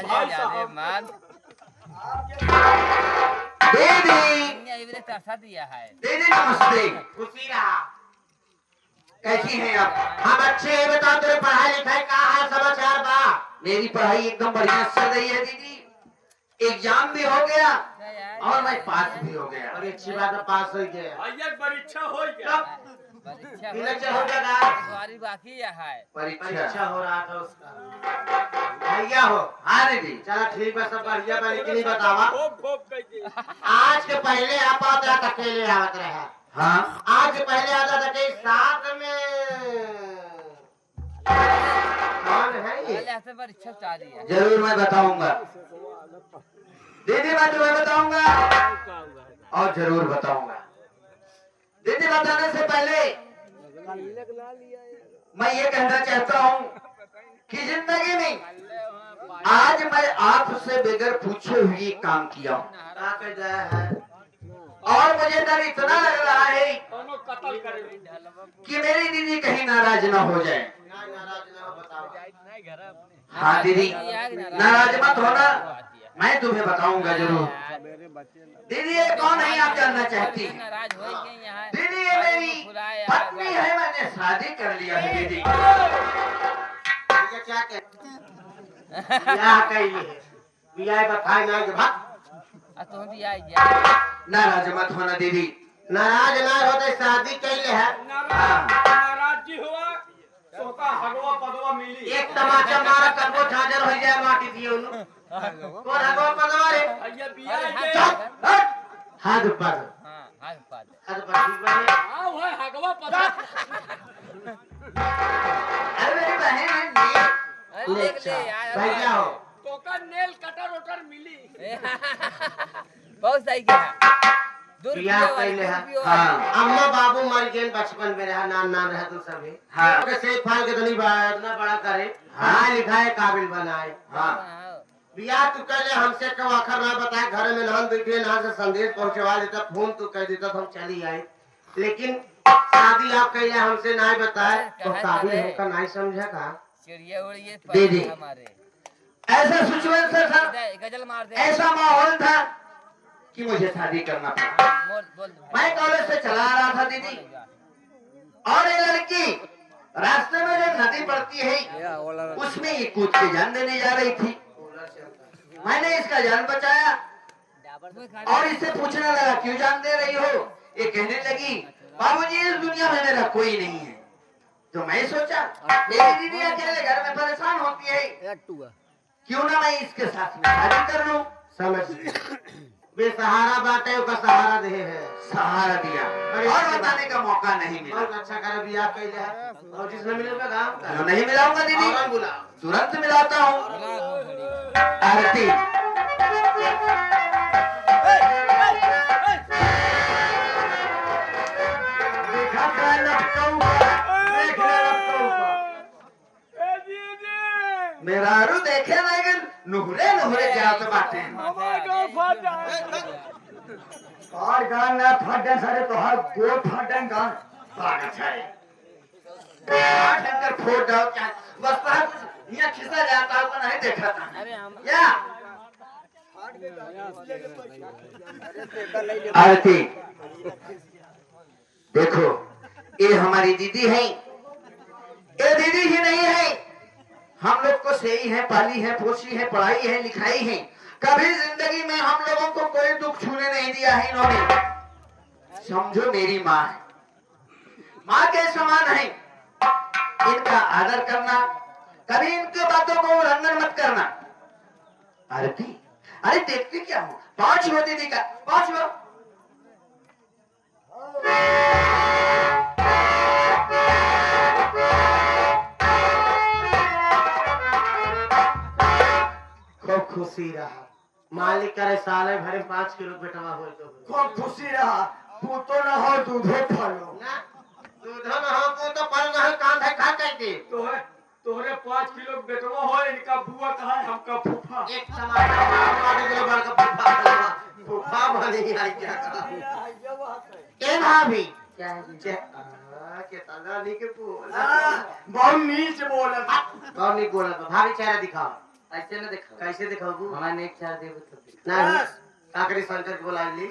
जादे मान दीदी इवरे तरसा दिया है। दीदी नमस्ते। खुशी रहा। कैसी हैं आप? हम अच्छे हैं, बताओ तेरे पढ़ाई लिखाई का हाल समाचार बा? मेरी पढ़ाई एकदम बढ़िया चल रही है दीदी। एग्जाम भी हो गया और मैं पास भी हो गया। बड़ी अच्छी बात है, पास हो गया। परीक्षा हो गया। परीक्षा इलेक्शन हो जाएगा। सवारी बाकी है। परीक्षा हो रहा था उसका। भैया हो? हाँ दीदी। चलो ठीक है, सब बढ़िया बा, लेकिन नहीं बतावा। खूब खूब कहिए। आज के पहले आप आता था, अकेले आवत रहा। हाँ आज के पहले आता था कि साथ में कौन है ये? ऐसे परीक्षा चाह रही है। जरूर मैं बताऊंगा दीदी, मैं तुम्हें बताऊंगा और जरूर बताऊंगा। दीदी बताने से पहले मैं ये कहना चाहता हूँ कि जिंदगी में आज मैं आपसे बगैर पूछे हुए काम किया हूँ आके गया है। और मुझे डर इतना लग रहा है दोनों कत्ल करे। कि मेरी दीदी कहीं नाराज ना हो जाए। ना नाराज ना हो, बताओ। हाँ दीदी, नाराज मत होना, मैं तुम्हें बताऊंगा जरूर। दीदी ये कौन है आप जानना चाहती हैं? नाराज हो गए यहाँ। दीदी ये मेरी पत्नी है, मैंने शादी कर लिया है दीदी। ये क्या कहते? ब्याह कइले है। ब्याह बताए ना कि भाग। तुम भी आई जा। नाराज मत होना दीदी। नाराज ना होते, शादी कइले है। नाराज जी हुआ सोता हगवा पदवा मिली। एक तमाचा मारा करबो, झांझर हो जाए माटी दियो नु। कौन हगवा पदवा रे? अయ్య बिया के चुप, हट। हाथ ऊपर। हां हाथ पाद। हाथ ऊपर ठीक बने। हां वो हगवा पदवा। अरे मेरी बहन है नी। देख ले यार। भैया हो? तो का नेल कटर ओटर मिली। बहुत सही किया। ब्याह कइले है। हाँ अम्मा बाबू मर गए बचपन में, रहा नाम नाम रहा तुम सभी। हाँ। कैसे फाल के तो नहीं इतना बड़ा करे, पढ़ाई लिखाए काबिल बनाए। हाँ बियाह तू कह ले, हमसे कब आखिर ना बताए, घर में नहान बैठे नहा से संदेश पहुंचवा देता, फोन तू कह देता तो हम चली आई। लेकिन शादी आप कह ले हमसे नहीं बताए तो काबिल होकर नहीं समझा का? चिड़िया उड़िए दीदी। हमारे ऐसा सिचुएशन था, गजल मार दे। ऐसा माहौल था कि मुझे शादी करना पड़ा। बोल मैं कॉलेज से चला आ रहा था दीदी, और एक लड़की रास्ते में जो नदी पड़ती है उसमें ये कूद के जान देने जा रही थी। मैंने इसका जान बचाया और इससे पूछने लगा क्यों जान दे रही हो? ये कहने लगी बाबूजी इस दुनिया में मेरा कोई नहीं है। तो मैं सोचा मेरी दीदी अकेले घर में परेशान होती है, क्यों ना मैं इसके साथ में शादी कर लूं। समझ बेसहारा बाटे का सहारा दे है। सहारा दिया और बताने का मौका नहीं मिला। बहुत अच्छा करे, बियाह कइले है। और जिसने मिलेगा काम जो नहीं मिलाऊंगा दीदी, औरन बुला। तुरंत मिलाता हूँ। आरती देखा था लपकऊ का, देख ले लपकऊ का। ए दीदी मेरा रू देखे नहीं नुहरे नुहरे जात बाटे हमारा फाटा। और गान ना फटन सारे तो हर दो फटन गान पाना चाहिए। आठ अंकर फोड़ डाल क्या बस बात यहाँ खिसा जाता है, नहीं देखा था अरे हम या आरती देखो ये हमारी दीदी है। ये दीदी ही नहीं है, हम लोग को सही है, पाली है, पोसी है, पढ़ाई है, लिखाई है। कभी जिंदगी में हम लोगों को कोई दुख छूने नहीं दिया है इन्होंने। समझो मेरी माँ है, माँ के समान है। इनका आदर करना, कभी इनके बातों को उल्लंघन मत करना। आरती अरे देखते क्या हो, 5 हो दीदी का 5 हो। खूब खुशी रहा, मालिक करे साले भरे 5 किलो बेटवा हो तो खूब खुशी रहा, तू तो न हो दूधो फलो। ना दूध न हो तो पर नहीं कांध है खा कहते। तोहरे 5 किलो बेटवा हो, इनका बुआ कहा है, हमका फूफा। एक टमाटर मार के बड़ का फूफा बनी आई क्या का ए भाभी क्या है के ताला नहीं के बोला बहुत नीच बोला। कौन नहीं बोला? तो भाभी चेहरा दिखाओ। ऐसे न देखो कैसे दिखाबू हमारे नेक चार देव तो नहीं काकरी शंकर को बुला ली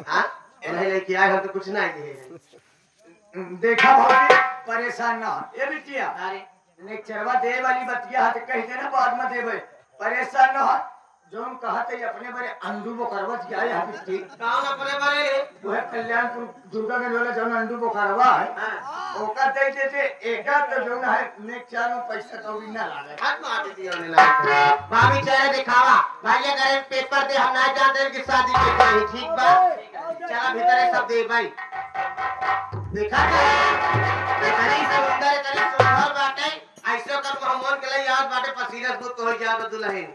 हाँ नहीं लेके आए हम तो कुछ नहीं लिए हैं। देखा भाभी परेशान ना हो। ये बिटिया अरे नेक्चरवा दे वाली बतिया हाथ कह देना बाद में देवे परेशान न हो जोन कहते अपने बड़े अंडू बोकरवत गया है बिट्टी कौन अपने बड़े वह कल्याणपुर दुर्गा में वाला जोन अंडू बोकरवा है हाँ ओका दे देते एका तो जोन है नेक चार में पैसा तो भी ना लागे हाथ मार दी उन्होंने ना भाभी चेहरे दिखावा भाई अगर पेपर दे हम ना जानते कि शादी के कहीं ठीक बा चला भीतर सब दे भाई देखा इतनी समुंदर इतनी सुंदर बाटे ऐसे कर हम मन के लिए याद बाटे पसीना दूध तो हो जा बदुलहिन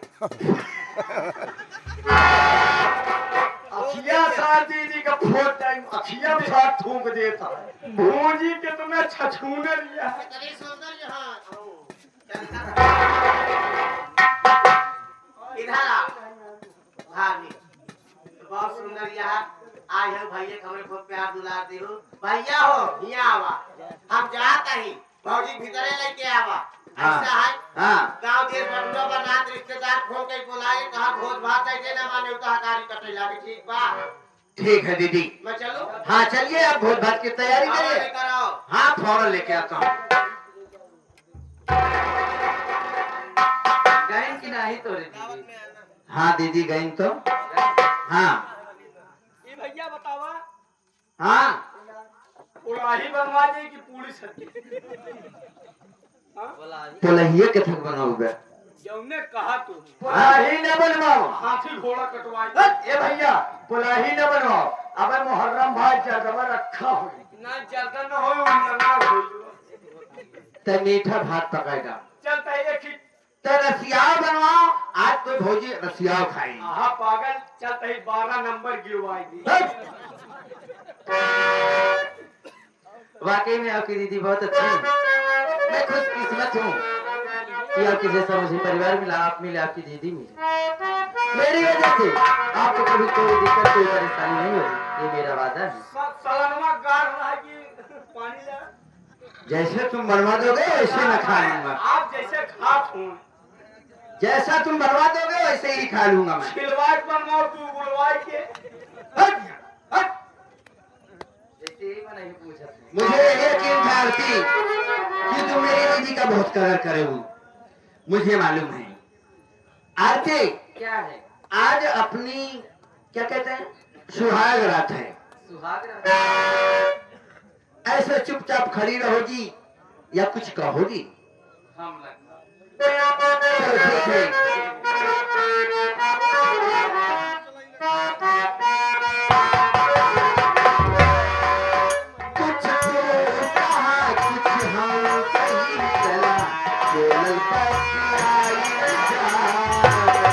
अखिया साथ दीदी का फोट टाइम अखिया में साथ थूक देता है भूजी के तुम्हें छछूने लिया है इतनी सुंदर यहाँ इधर आ भाभी बहुत सुंदर यहाँ आए हो भैया हमें बहुत प्यार दुलार दे हो भैया हो यहाँ आवा हम जाता ही भौजी भीतरे लेके आवा ऐसा है हाँ गांव देश बटुआ बनात रिश्तेदार फोन के बुलाए कहा भोज भात ऐसे ना माने तो हकारी कटे लागे ठीक बा ठीक है दीदी मैं चलूं हाँ चलिए आप भोज भात की तैयारी हाँ, करिए लेकर आओ हाँ फौरन लेके आता हूँ गैन की नहीं तो रे दीदी हाँ दीदी गई तो हाँ ये भैया बतावा हाँ उड़ाही बनवा दे कि पूरी सब्जी बोला पोलहिए के थक बनाओ बे जौने कहा तू पोलाही न बनवाओ हाथी घोड़ा कटवाई ए भैया पोलाही न बनवाओ अबर मुहर्रम भाई जगह रखा हो ना चलता न हो ना हो तो मीठा भात पकाएगा चलता है एक ही तो रसियाव बनवाओ आज तो भौजी रसियाव खाएंगे हाँ पागल चलता है 12 नंबर गिरवाएगी वाकई में आपकी दीदी बहुत अच्छी है मैं खुशकिस्मत हूँ कि आपके जैसा मुझे परिवार मिला आप मिले आपकी दीदी मिली मेरी वजह से आपको कभी कोई दिक्कत कोई परेशानी नहीं होगी ये मेरा वादा है सलनवा गाड़ रहा है कि पानी ला जैसे तुम बनवा दोगे वैसे मैं खा लूंगा आप जैसे खात हूँ जैसा तुम बनवा दोगे वैसे ही खा लूंगा मैं खिलवाड़ बनवाओ तू उड़वाई के हट, हट। जैसे ही मैं नहीं पूछा मुझे एक इंतजार कि तुम मेरी दीदी का बहुत कदर करे हो मुझे मालूम है आरती क्या है आज अपनी क्या कहते हैं सुहाग रात है सुहाग रात ऐसे चुपचाप खड़ी रहोगी या कुछ कहोगी हम लगता चलो ठीक है कुछ तो कहा कुछ हम कहीं चला केवल बतियाई जा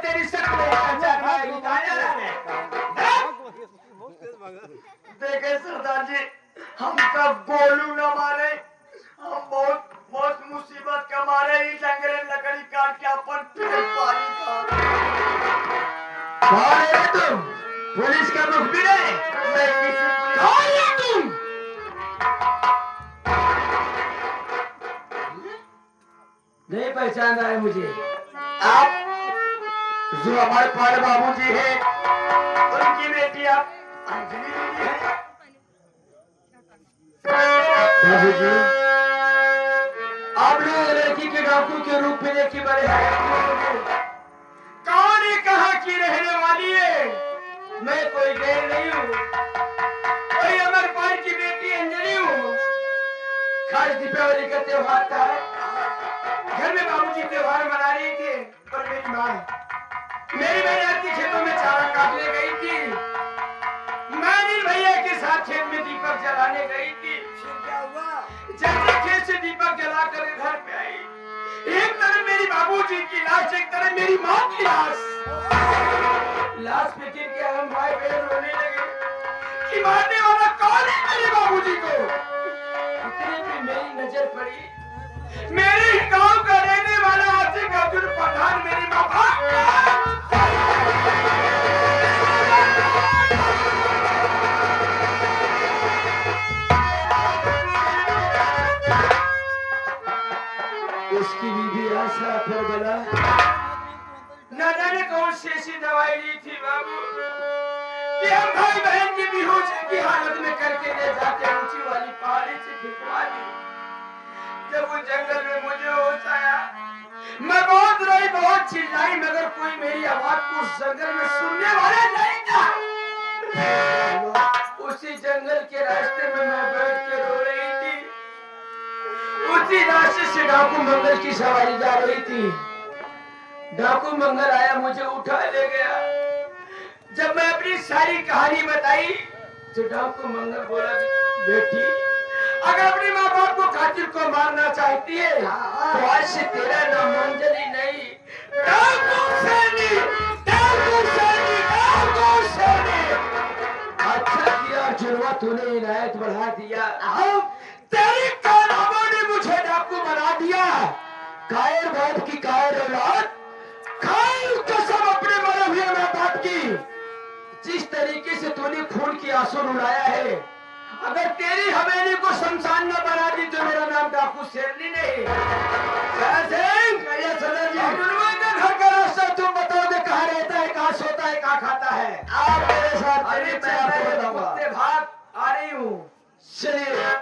तेरी शक्ल नहीं पहचान पाएगी। देखे सरदार जी, हम कब गोलू न मारे, हम बहुत बहुत मुसीबत के मारे ही जंगल में लकड़ी काट के अपन पेट पाली था। कौन है तुम? पुलिस का मुखबिर है? मैं किसी पुलिस कौन है तुम? नहीं पहचान रहा है मुझे। आप जो हमारे पाल बाबूजी हैं, उनकी बेटी आप अंजलि दीदी हैं? बाबूजी आप लोग लड़की के डाकू के रूप में लेके बड़े हैं। कौन है कहाँ की रहने वाली है? मैं कोई गैर नहीं हूँ, कोई अमरपाल की बेटी अंजलि हूँ। खास दीपावली का त्योहार था, घर में बाबूजी त्योहार मना रही थी और मेरी माँ आती खेतों में चारा काटने गई थी। मैं नील भैया के साथ खेत में दीपक जलाने गई थी। क्या हुआ? जैसे खेत से दीपक जलाकर घर पे आई, एक तरफ मेरी बाबूजी की लाश, एक तरफ मेरी माँ की लाश। लाश पे गिर के हम भाई बहन रोने लगे कि मारने वाला कौन है मेरे बाबूजी को। इतने पे मेरी नजर पड़ी, मेरे ही गांव का रहने वाला आसिफ अब्दुल पठान मेरी माँ भाग गया। उसकी बीवी आशा पर गला, न जाने कौन सी ऐसी दवाई ली थी बाबू कि हम भाई बहन की बेहोशी की हालत में करके ले जाते ऊंची वाली पहाड़ी से गिरवा दी। जब वो जंगल में मुझे होश आया, मैं बहुत रोई, बहुत चिल्लाई, मगर कोई मेरी आवाज को उस जंगल में सुनने वाला नहीं था। उसी जंगल के रास्ते में मैं बैठ के रो रही थी। उसी रास्ते से डाकू मंगल की सवारी जा रही थी। डाकू मंगल आया, मुझे उठा ले गया। जब मैं अपनी सारी कहानी बताई तो डाकू मंगल बोला, बेटी अगर अपने माँ बाप को कातिल को मारना चाहती है तो आज से तेरा नाम अंजलि नहीं, डाकू सैनी, डाकू सैनी, डाकू सैनी। अच्छा किया जुड़वा, तूने इनायत बढ़ा दिया। तेरी कालाबों ने मुझे डाकू बना दिया। कायर बाप की कायर औलाद, कायर कसम अपने मरे हुए माँ बाप की। जिस तरीके से तूने खून की आंसू रुलाया है, अगर तेरी हवेली को शमशान न बना दी तो मेरा नाम डाकू शेरनी नहीं। घर का रास्ता तुम बताओगे, कहाँ रहता है, कहाँ सोता है, कहाँ खाता है। आप मेरे साथ अरे मैं आपको बताऊंगा। भाग आ रही हूँ। चलिए।